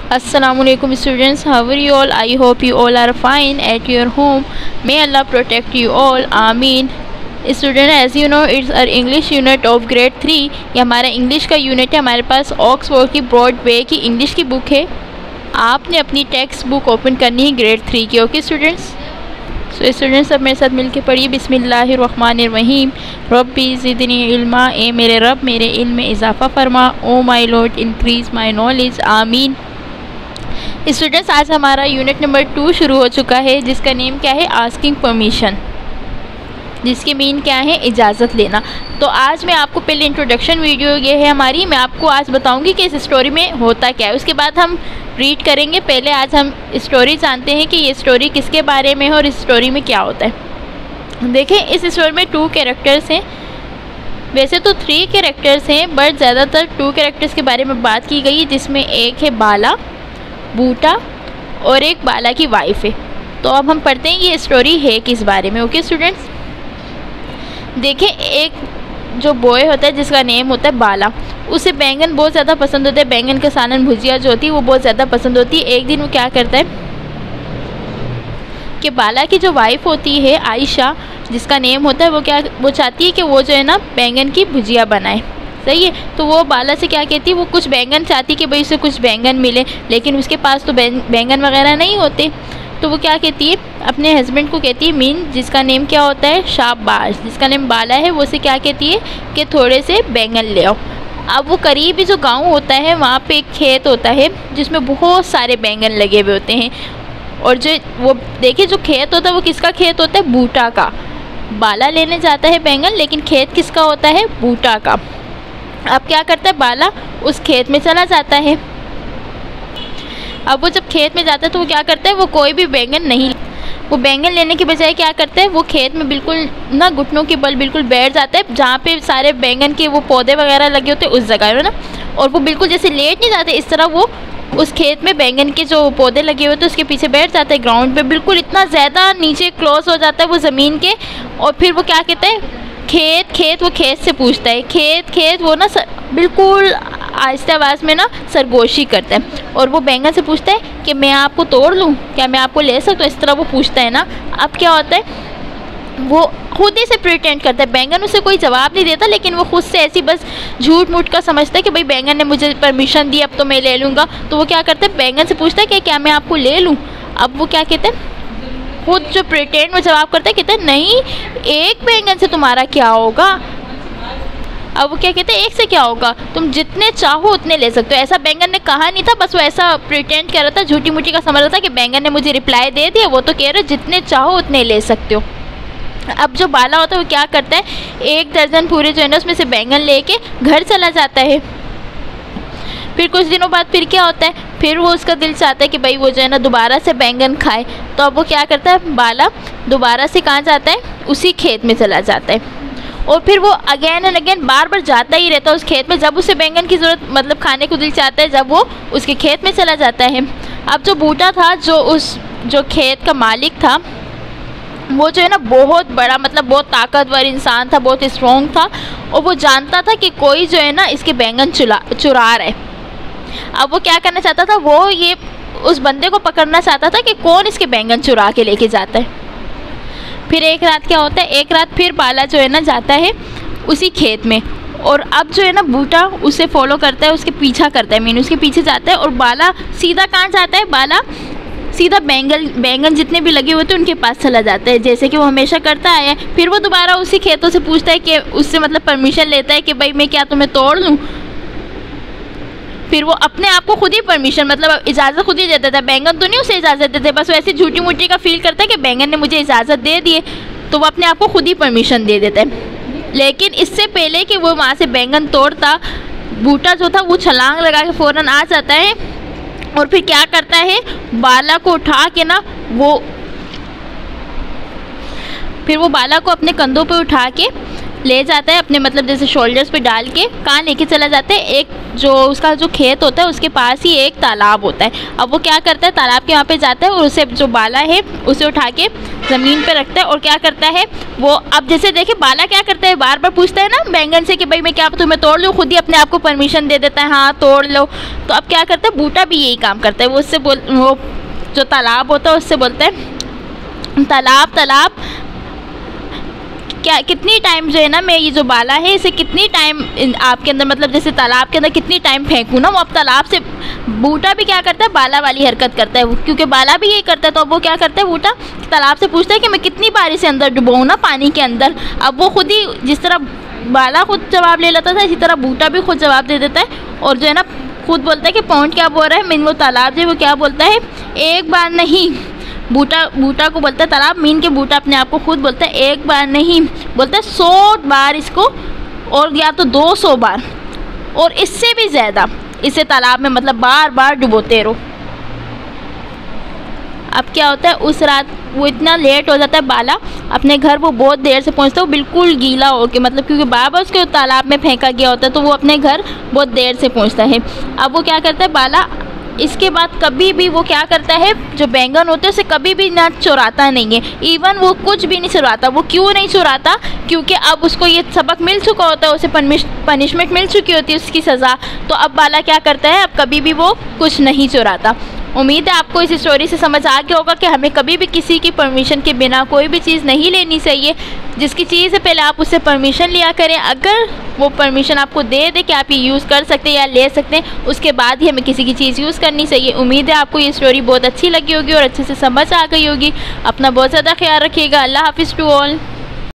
Assalamualaikum students, how are you all? I hope you all are fine at your home. May Allah protect you all. Ameen. Student, as you know it's our English unit of grade 3। ये हमारा English का unit है। हमारे पास Oxford की Broadway की English की book है। आपने अपनी टेक्स्ट बुक ओपन करनी है ग्रेड 3 की। ओके स्टूडेंट्स, सो स्टूडेंट्स सब मेरे साथ मिलके पढ़िए। बिस्मिल्लाहिर्रहमानिर्रहीम। रब्बी ज़िदनी इल्मा, ए मेरे रब मेरे इल्म में इजाफ़ा फरमा। O my lord increase my knowledge. आमीन। स्टूडेंट्स, आज हमारा यूनिट नंबर 2 शुरू हो चुका है, जिसका नेम क्या है? आस्किंग परमिशन, जिसकी मीन क्या है? इजाज़त लेना। तो आज मैं आपको पहले इंट्रोडक्शन वीडियो ये है हमारी, मैं आपको आज बताऊंगी कि इस स्टोरी में होता क्या है। उसके बाद हम रीड करेंगे। पहले आज हम स्टोरी जानते हैं कि ये स्टोरी किसके बारे में है और इस स्टोरी में क्या होता है। देखें, इस स्टोरी में 2 कैरेक्टर्स हैं। वैसे तो 3 कैरेक्टर्स हैं, बट ज़्यादातर 2 कैरेक्टर्स के बारे में बात की गई है, जिसमें एक है बाला, बूटा और एक बाला की वाइफ है। तो अब हम पढ़ते हैं ये स्टोरी है किस बारे में। ओके स्टूडेंट्स, देखें, एक जो बॉय होता है जिसका नेम होता है बाला, उसे बैंगन बहुत ज़्यादा पसंद होता है। बैंगन का सालन भुजिया जो होती है वो बहुत ज़्यादा पसंद होती है। एक दिन वो क्या करता है कि बाला की जो वाइफ होती है आयशा, जिसका नेम होता है, वो चाहती है कि वो जो है ना बैंगन की भुजिया बनाए। सही है। तो वो बाला से क्या कहती है, वो कुछ बैंगन चाहती है कि भाई उसे कुछ बैंगन मिले, लेकिन उसके पास तो बैंगन वगैरह नहीं होते। तो वो क्या कहती है, अपने हस्बैंड को कहती है, मीन जिसका नेम क्या होता है? शाबाश, जिसका नेम बाला है, वो उसे क्या कहती है कि थोड़े से बैंगन ले आओ। अब वो करीब ही जो गांव होता है वहाँ पे एक खेत होता है जिसमें बहुत सारे बैंगन लगे हुए होते हैं। और जो वो देखिए जो खेत होता है वो किसका खेत होता है? बूटा का। बाला लेने जाता है बैंगन, लेकिन खेत किसका होता है? बूटा का। अब क्या करता है बाला? उस खेत में चला जाता है। अब वो जब खेत में जाता है तो वो क्या करता है, वो कोई भी बैंगन नहीं, वो बैंगन लेने के बजाय क्या करता है, वो खेत में बिल्कुल ना घुटनों के बल बिल्कुल बैठ जाता है, जहाँ पे सारे बैंगन के वो पौधे वगैरह लगे होते हैं उस जगह में ना। और वो बिल्कुल जैसे लेट नहीं जाते, इस तरह वो उस खेत में बैंगन के जो पौधे लगे हुए थे उसके पीछे बैठ जाता है ग्राउंड पे, बिल्कुल इतना ज़्यादा नीचे क्लोज हो जाता है वो ज़मीन के। और फिर वो क्या कहता है, खेत खेत, वो खेत से पूछता है, खेत खेत, वो ना बिल्कुल आहिस्ता आवाज़ में ना सरगोशी करता है। और वो बैंगन से पूछता है कि मैं आपको तोड़ लूँ, क्या मैं आपको ले सकता हूँ? इस तरह वो पूछता है ना। अब क्या होता है, वो खुद ही से प्रिटेंड करता है। बैंगन उसे कोई जवाब नहीं देता, लेकिन वो खुद से ऐसी बस झूठ मूठ का समझता है कि भाई बैंगन ने मुझे परमिशन दी, अब तो मैं ले लूँगा। तो वो क्या करता है, बैंगन से पूछता है कि क्या मैं आपको ले लूँ? अब वो क्या कहते हैं, खुद जो प्रिटेंड वो जवाब करता है, कहते हैं नहीं, एक बैंगन से तुम्हारा क्या होगा। अब वो क्या कहते हैं, एक से क्या होगा, तुम जितने चाहो उतने ले सकते हो। ऐसा बैंगन ने कहा नहीं था, बस वो ऐसा प्रिटेंड कर रहा था, झूठी मूठी का समझ रहा था कि बैंगन ने मुझे रिप्लाई दे दिया, वो तो कह रहे जितने चाहो उतने ले सकते हो। अब जो बाला होता है वो क्या करता है, 1 दर्जन पूरे जो है ना उसमें से बैंगन लेके घर चला जाता है। फिर कुछ दिनों बाद फिर क्या होता है, फिर वो उसका दिल चाहता है कि भाई वो जो है ना दोबारा से बैंगन खाए। तो अब वो क्या करता है, बाला दोबारा से कहाँ जाता है, उसी खेत में चला जाता है। और फिर वो अगेन एंड अगेन बार बार जाता ही रहता है उस खेत में। जब उसे बैंगन की ज़रूरत, मतलब खाने को दिल चाहता है, जब वो उसके खेत में चला जाता है। अब जो बूटा था, जो खेत का मालिक था, वो जो है ना बहुत बड़ा, मतलब बहुत ताकतवर इंसान था, बहुत स्ट्रॉन्ग था। और वो जानता था कि कोई जो है ना इसके बैंगन चुरा रहा है। अब वो क्या करना चाहता था, वो ये उस बंदे को पकड़ना चाहता था कि कौन इसके बैंगन चुरा के लेके जाता है। फिर एक रात क्या होता है, एक रात फिर बाला जो है ना जाता है उसी खेत में। और अब जो है ना बूटा उसे फॉलो करता है, उसके पीछा करता है, मीन उसके पीछे जाता है। और बाला सीधा कहाँ जाता है, बाला सीधा बैंगन जितने भी लगे हुए थे उनके पास चला जाता है, जैसे कि वो हमेशा करता आया है। फिर वो दोबारा उसी खेतों से पूछता है कि उससे मतलब परमिशन लेता है कि भाई मैं क्या तुम्हें तोड़ लूँ। फिर वो अपने आप को खुद ही परमिशन, मतलब इजाज़त खुद ही दे देता है। बैंगन तो नहीं उसे इजाज़त देते, बस वो ऐसी झूठी मूठी का फील करता है कि बैंगन ने मुझे इजाज़त दे दी है, तो वो अपने आप को खुद ही परमिशन दे देता है। लेकिन इससे पहले कि वो वहाँ से बैंगन तोड़ता, बूटा जो था वो छलांग लगा के फ़ौरन आ जाता है। और फिर क्या करता है, बाला को उठा के ना फिर वो बाला को अपने कंधों पे उठा के ले जाता है, अपने मतलब जैसे शोल्डर्स पे डाल के। कहाँ लेके चला जाता है, एक जो उसका जो खेत होता है उसके पास ही एक तालाब होता है। अब वो क्या करता है, तालाब के वहाँ पे जाता है और उसे जो बाला है उसे उठा के ज़मीन पे रखता है और क्या करता है वो, अब जैसे देखिए बाला क्या करता है, बार बार पूछता है ना बैंगन से कि भाई मैं क्या तुम्हें तोड़ लूँ, खुद ही अपने आप को परमिशन दे देता है हाँ तोड़ लो। तो अब क्या करता है बूटा भी यही काम करता है, वो उससे वो जो तालाब होता है उससे बोलता है तालाब तालाब क्या कितनी टाइम जो है ना मैं ये जो बाला है इसे कितनी टाइम आपके अंदर, मतलब जैसे तालाब के अंदर कितनी टाइम फेंकूँ ना, वो अब तालाब से बूटा भी क्या करता है बाला वाली हरकत करता है, क्योंकि बाला भी यही करता है। तो अब वो क्या करता है बूटा तालाब से पूछता है कि मैं कितनी बार इसे अंदर डुबाऊँ ना पानी के अंदर। अब वो खुद ही जिस तरह बाला खुद जवाब ले लेता था इसी तरह बूटा भी खुद जवाब दे देता है और जो है ना खुद बोलता है कि पॉइंट क्या बोल रहा है, मीन वो तालाब जो है वो क्या बोलता है एक बार नहीं, बूटा को बोलता है तालाब, मीन के बूटा अपने आप को खुद बोलता है एक बार नहीं, बोलता है 100 बार इसको, और या तो 200 बार और इससे भी ज़्यादा इसे तालाब में मतलब बार बार डुबोते रहो। अब क्या होता है उस रात वो इतना लेट हो जाता है बाला अपने घर, वो बहुत देर से पहुंचता है, वो बिल्कुल गीला होके, मतलब क्योंकि बार बार उसके तालाब में फेंका गया होता है तो वो अपने घर बहुत देर से पहुंचता है। अब वो क्या करता है बाला इसके बाद कभी भी वो क्या करता है जो बैंगन होते हैं उसे कभी भी ना चुराता नहीं है, इवन वो कुछ भी नहीं चुराता। वो क्यों नहीं चुराता, क्योंकि अब उसको ये सबक मिल चुका होता है, उसे पनिशमेंट मिल चुकी होती है उसकी सज़ा। तो अब बाला क्या करता है अब कभी भी वो कुछ नहीं चुराता। उम्मीद है आपको इस स्टोरी से समझ आ गया होगा कि हमें कभी भी किसी की परमिशन के बिना कोई भी चीज़ नहीं लेनी चाहिए। जिसकी चीज़ है पहले आप उससे परमिशन लिया करें, अगर वो परमिशन आपको दे दे कि आप ये यूज़ कर सकते हैं या ले सकते हैं उसके बाद ही हमें किसी की चीज़ यूज़ करनी चाहिए। उम्मीद है आपको ये स्टोरी बहुत अच्छी लगी होगी और अच्छे से समझ आ गई होगी। अपना बहुत ज़्यादा ख्याल रखिएगा। अल्लाह हाफिज़ टू ऑल।